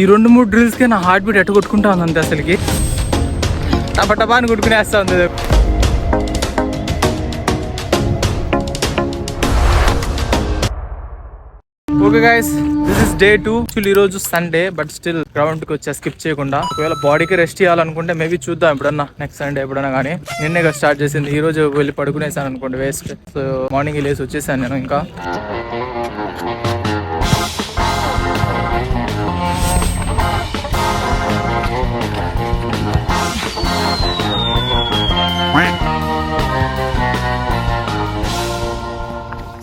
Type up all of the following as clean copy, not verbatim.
ఈ 2-3 డ్రిల్స్కే నా heart beat ఎట్టు కొట్టుకుంటా ఉంది అంతే అసలుకి. టపా అని కొట్టుకునేస్తా ఉంది. Okay guys, this is day 2. Actually ఈ రోజు సండే, బట్ స్టిల్ గ్రౌండ్ కి వచ్చా స్కిప్ చేయకుండా. ఒకవేళ బాడీకి రెస్ట్ చేయాలనుకుంటే మేబీ చూద్దాం ఎప్పుడన్నా నెక్స్ట్ సండే ఎప్పుడన్నా. కానీ నిన్నే స్టార్ట్ చేసింది, ఈ రోజు వెళ్ళి పడుకునేసాను అనుకోండి వేస్ట్. సో మార్నింగ్ లేసి వచ్చేసాను నేను. ఇంకా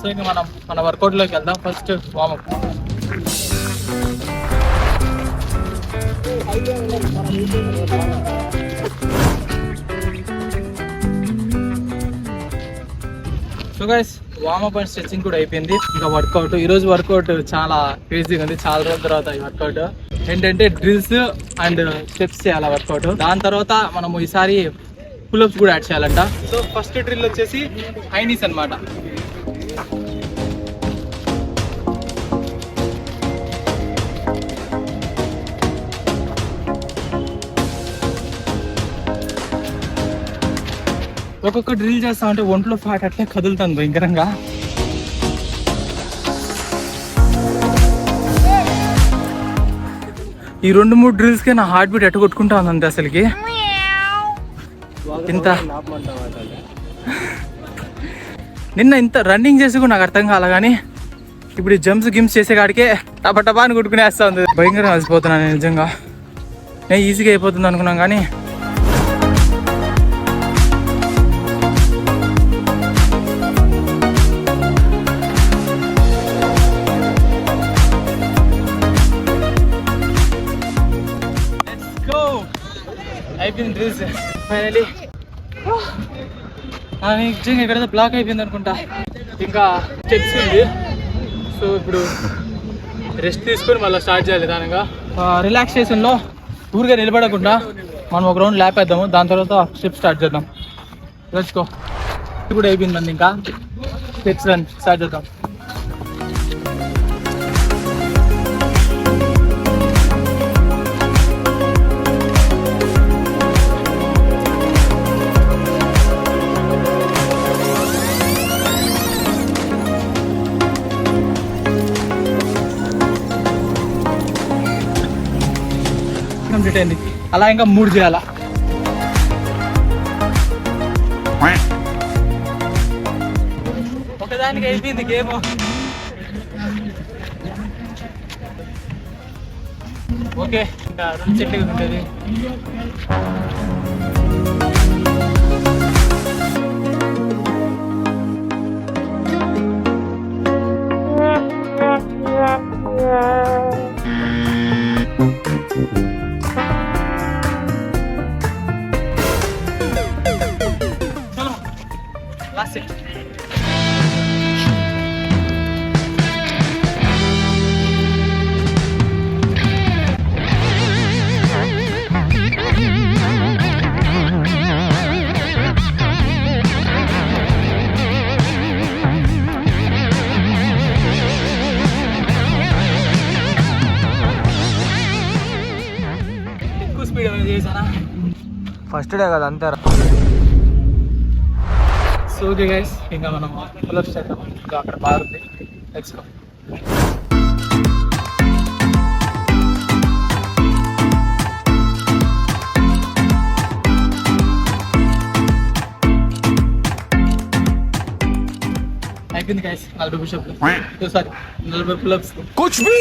సో ఇంకా మనం మన వర్కౌట్ లోకి వెళ్దాం. First warmup. So guys, warmup and stretching కూడా అయిపోయింది. ఇంకా వర్కౌట్. ఈ రోజు వర్కౌట్ చాలా క్రేజీగా ఉంది. చాలా రోజుల తర్వాత ఈ వర్కౌట్ ఏంటంటే డ్రిల్స్ అండ్ స్టెప్స్ చేయాలి వర్కౌట్. దాని తర్వాత మనం ఈసారి పుల్అప్స్ కూడా యాడ్ చేయాలంట. సో ఫస్ట్ డ్రిల్ వచ్చేసి హై నీస్ అన్నమాట. ఒక్కొక్క డ్రిల్ చేస్తా ఉంటే ఒంట్లో ఫ్యాట్ అట్లే కదులుతుంది భయంకరంగా. ఈ 2-3 డ్రిల్స్కే నా హార్ట్ బీట్ ఎట్టు కొట్టుకుంటా ఉంది అంతే అసలుకి. నిన్న ఇంత రన్నింగ్ చేసి కూడా నాకు అర్థం కాలే, కానీ ఇప్పుడు ఈ జంప్స్ గిమ్స్ చేసే కాడికే టపా అని కొట్టుకునేస్తా ఉంది. భయంకరంగా అలసిపోతున్నాను నిజంగా. నేను ఈజీగా అయిపోతుంది అనుకున్నాం కానీ అయిపోయింది డ్రిల్స్ ఫైనలీ. నిజంగా ఎక్కడైతే బ్లాక్ అయిపోయింది అనుకుంటా. ఇంకా స్టెప్స్ ఉంది. సో ఇప్పుడు రెస్ట్ తీసుకొని మళ్ళీ స్టార్ట్ చేయాలి నిదానంగా. రిలాక్సేషన్లో ఊరిగా నిలబడకుండా మనం ఒక రౌండ్ ల్యాప్ వేద్దాము. దాని తర్వాత స్టెప్ స్టార్ట్ చేద్దాం. Let's go. కూడా అయిపోయింది మంది. ఇంకా స్టెప్స్ రన్ స్టార్ట్ చేద్దాం. కంప్లీట్ అయింది. అలా ఇంకా 3 చేయాలా. ఒకదానికి అయిపోయింది గేమ్. ఓకే, ఇంకా 2 సెట్లు ఉంటుంది. Last set. ఎక్కువ స్పీడ్ ఏమైనా చేశానా? ఫస్ట్ డే కదా అంతే. సో ఓకే గైస్, ఇంకా మనం పుల్అప్స్ చేద్దాం. ఇంకా అక్కడ బాగుంది. Let's go. అయిపోయింది గైస్. 40 పుషప్లు, సారీ 40 పుల్అప్స్. కుచ్ భీ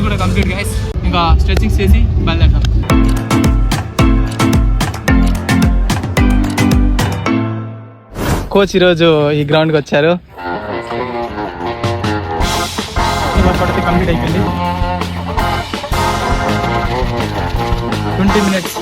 కూడా కంప్లీట్ గైస్. ఇంకా స్ట్రెచింగ్ చేసి బయలుదేరతాం. కోచ్ ఈరోజు ఈ గ్రౌండ్కి వచ్చారు. కంప్లీట్ అయిపోయింది. 20 minutes.